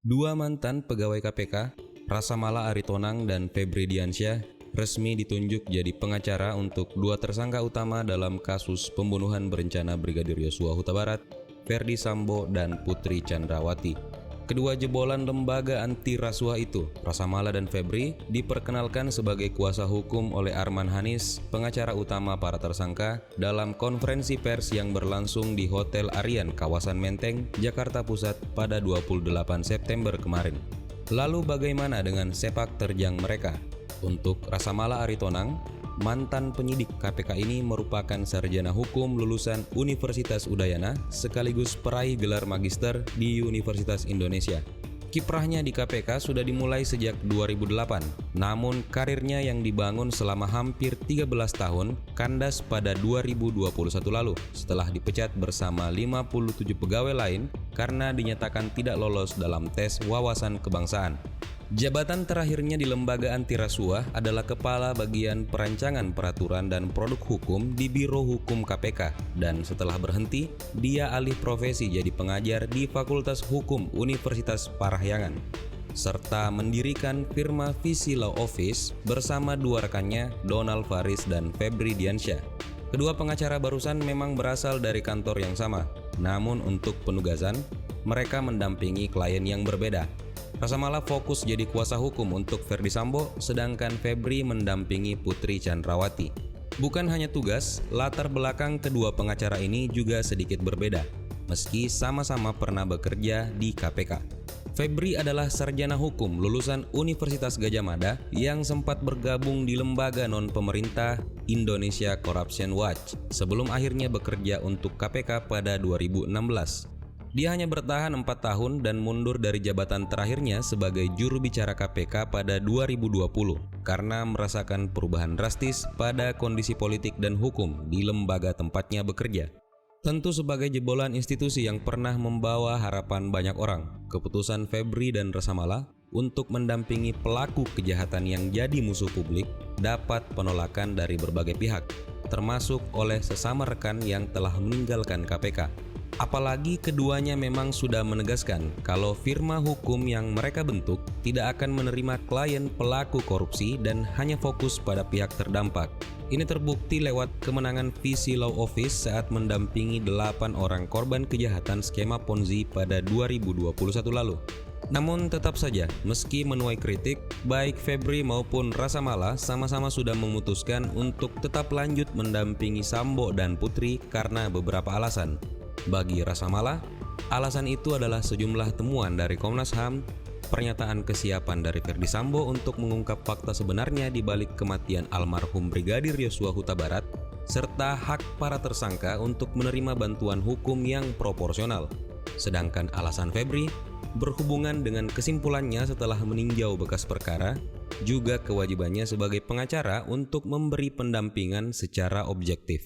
Dua mantan pegawai KPK, Rasamala Aritonang dan Febri Diansyah, resmi ditunjuk jadi pengacara untuk dua tersangka utama dalam kasus pembunuhan berencana Brigadir Yosua Huta Barat, Ferdi Sambo dan Putri Chandrawati. Kedua jebolan lembaga anti rasuah itu, Rasamala dan Febri, diperkenalkan sebagai kuasa hukum oleh Arman Hanis, pengacara utama para tersangka, dalam konferensi pers yang berlangsung di Hotel Aryan, kawasan Menteng, Jakarta Pusat pada 28 September kemarin. Lalu bagaimana dengan sepak terjang mereka? Untuk Rasamala Aritonang, mantan penyidik KPK ini merupakan sarjana hukum lulusan Universitas Udayana sekaligus peraih gelar magister di Universitas Indonesia. Kiprahnya di KPK sudah dimulai sejak 2008, namun karirnya yang dibangun selama hampir 13 tahun kandas pada 2021 lalu setelah dipecat bersama 57 pegawai lain karena dinyatakan tidak lolos dalam tes wawasan kebangsaan. Jabatan terakhirnya di lembaga anti rasuah adalah Kepala Bagian Perancangan Peraturan dan Produk Hukum di Biro Hukum KPK, dan setelah berhenti, dia alih profesi jadi pengajar di Fakultas Hukum Universitas Parahyangan, serta mendirikan firma Visi Law Office bersama dua rekannya, Donald Faris dan Febri Diansyah. Kedua pengacara barusan memang berasal dari kantor yang sama, namun untuk penugasan, mereka mendampingi klien yang berbeda. Rasamala fokus jadi kuasa hukum untuk Ferdi Sambo, sedangkan Febri mendampingi Putri Chandrawati. Bukan hanya tugas, latar belakang kedua pengacara ini juga sedikit berbeda, meski sama-sama pernah bekerja di KPK. Febri adalah sarjana hukum lulusan Universitas Gadjah Mada yang sempat bergabung di lembaga non-pemerintah Indonesia Corruption Watch sebelum akhirnya bekerja untuk KPK pada 2016. Dia hanya bertahan 4 tahun dan mundur dari jabatan terakhirnya sebagai juru bicara KPK pada 2020 karena merasakan perubahan drastis pada kondisi politik dan hukum di lembaga tempatnya bekerja. Tentu sebagai jebolan institusi yang pernah membawa harapan banyak orang, keputusan Febri dan Rasamala untuk mendampingi pelaku kejahatan yang jadi musuh publik dapat penolakan dari berbagai pihak, termasuk oleh sesama rekan yang telah meninggalkan KPK. Apalagi keduanya memang sudah menegaskan kalau firma hukum yang mereka bentuk tidak akan menerima klien pelaku korupsi dan hanya fokus pada pihak terdampak. Ini terbukti lewat kemenangan Visi Law Office saat mendampingi 8 orang korban kejahatan skema Ponzi pada 2021 lalu. Namun tetap saja, meski menuai kritik, baik Febri maupun Rasamala sama-sama sudah memutuskan untuk tetap lanjut mendampingi Sambo dan Putri karena beberapa alasan. Bagi Rasamala, alasan itu adalah sejumlah temuan dari Komnas HAM, pernyataan kesiapan dari Ferdi Sambo untuk mengungkap fakta sebenarnya di balik kematian almarhum Brigadir Yosua Huta Barat, serta hak para tersangka untuk menerima bantuan hukum yang proporsional. Sedangkan alasan Febri berhubungan dengan kesimpulannya setelah meninjau bekas perkara, juga kewajibannya sebagai pengacara untuk memberi pendampingan secara objektif.